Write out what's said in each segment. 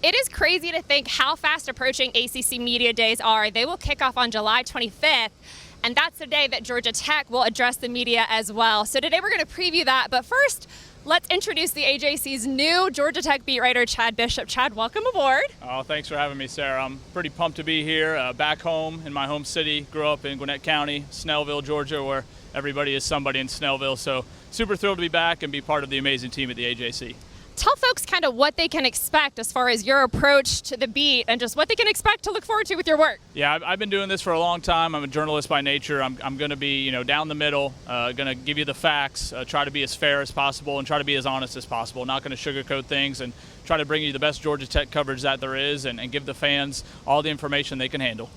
It is crazy to think how fast approaching ACC Media Days are. They will kick off on July 25th, and that's the day that Georgia Tech will address the media as well. So today we're going to preview that, but first, let's introduce the AJC's new Georgia Tech beat writer, Chad Bishop. Chad, welcome aboard. Oh, thanks for having me, Sarah. I'm pretty pumped to be here, back home in my home city. Grew up in Gwinnett County, Snellville, Georgia, where everybody is somebody in Snellville. So super thrilled to be back and be part of the amazing team at the AJC. Tell folks kind of what they can expect as far as your approach to the beat and just what they can expect to look forward to with your work. Yeah, I've been doing this for a long time. I'm a journalist by nature. I'm going to be, down the middle, going to give you the facts, try to be as fair as possible and try to be as honest as possible. Not going to sugarcoat things and try to bring you the best Georgia Tech coverage that there is and give the fans all the information they can handle.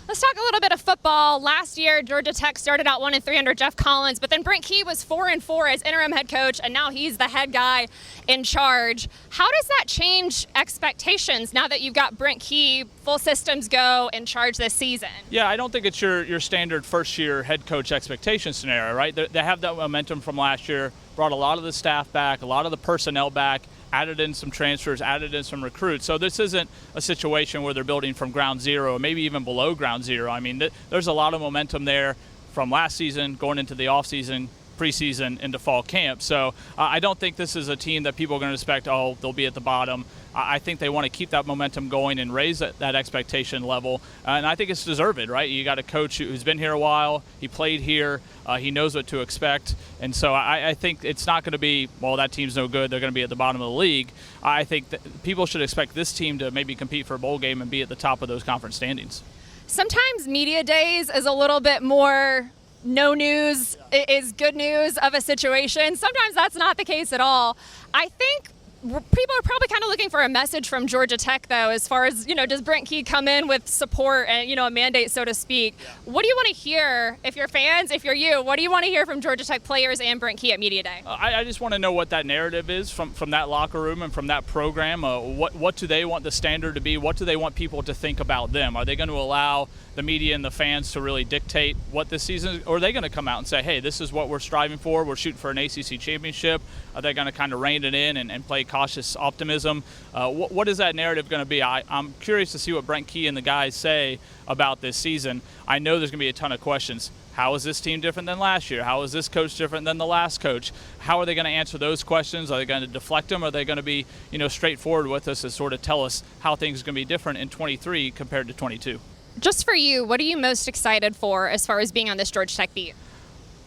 Let's talk a little bit of football. Last year, Georgia Tech started out 1-3 under Jeff Collins, but then Brent Key was 4-4 as interim head coach, and now he's the head guy in charge. How does that change expectations now that you've got Brent Key, full systems go, in charge this season? Yeah, I don't think it's your standard first-year head coach expectation scenario, right? They have that momentum from last year, brought a lot of the staff back, a lot of the personnel back, added in some transfers, added in some recruits. So this isn't a situation where they're building from ground zero or maybe even below ground zero. I mean, there's a lot of momentum there from last season going into the offseason, preseason, into fall camp. So I don't think this is a team that people are going to expect, they'll be at the bottom. I think they want to keep that momentum going and raise that expectation level. And I think it's deserved, right? You got a coach who's been here a while. He played here. He knows what to expect. And so I think it's not going to be, well, that team's no good. They're going to be at the bottom of the league. I think that people should expect this team to maybe compete for a bowl game and be at the top of those conference standings. Sometimes media days is a little bit more no news is good news of a situation. Sometimes that's not the case at all. I think people are probably kind of looking for a message from Georgia Tech, though, as far as, does Brent Key come in with support and, a mandate, so to speak? Yeah. What do you want to hear, if you're fans, if you're you, what do you want to hear from Georgia Tech players and Brent Key at Media Day? I just want to know what that narrative is from that locker room and from that program. What do they want the standard to be? What do they want people to think about them? Are they going to allow the media and the fans to really dictate what this season is? Or are they going to come out and say, hey, this is what we're striving for. We're shooting for an ACC championship. Are they going to kind of rein it in and play cautious optimism? What is that narrative going to be? I'm curious to see what Brent Key and the guys say about this season. I know there's going to be a ton of questions. How is this team different than last year? How is this coach different than the last coach? How are they going to answer those questions? Are they going to deflect them? Are they going to be, straightforward with us and sort of tell us how things are going to be different in 23 compared to 22? Just for you, what are you most excited for as far as being on this Georgia Tech beat?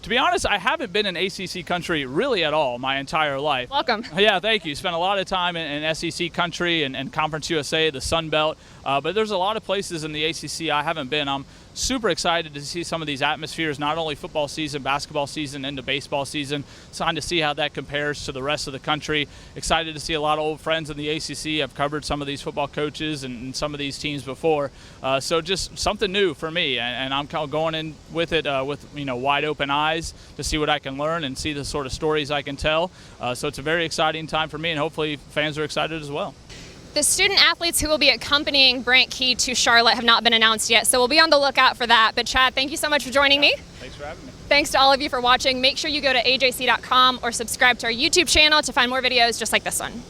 To be honest, I haven't been in ACC country really at all my entire life. Welcome. Yeah, thank you. Spent a lot of time in SEC country and Conference USA, the Sun Belt. But there's a lot of places in the ACC I haven't been. I'm super excited to see some of these atmospheres, not only football season, basketball season, into baseball season. Excited to see how that compares to the rest of the country. Excited to see a lot of old friends in the ACC. I've covered some of these football coaches and some of these teams before. So just something new for me. And I'm kind of going in with it with wide open eyes to see what I can learn and see the sort of stories I can tell. So it's a very exciting time for me, and hopefully fans are excited as well. The student athletes who will be accompanying Brent Key to Charlotte have not been announced yet, so we'll be on the lookout for that. But Chad, thank you so much for joining me. Thanks for having me. Thanks to all of you for watching. Make sure you go to ajc.com or subscribe to our YouTube channel to find more videos just like this one.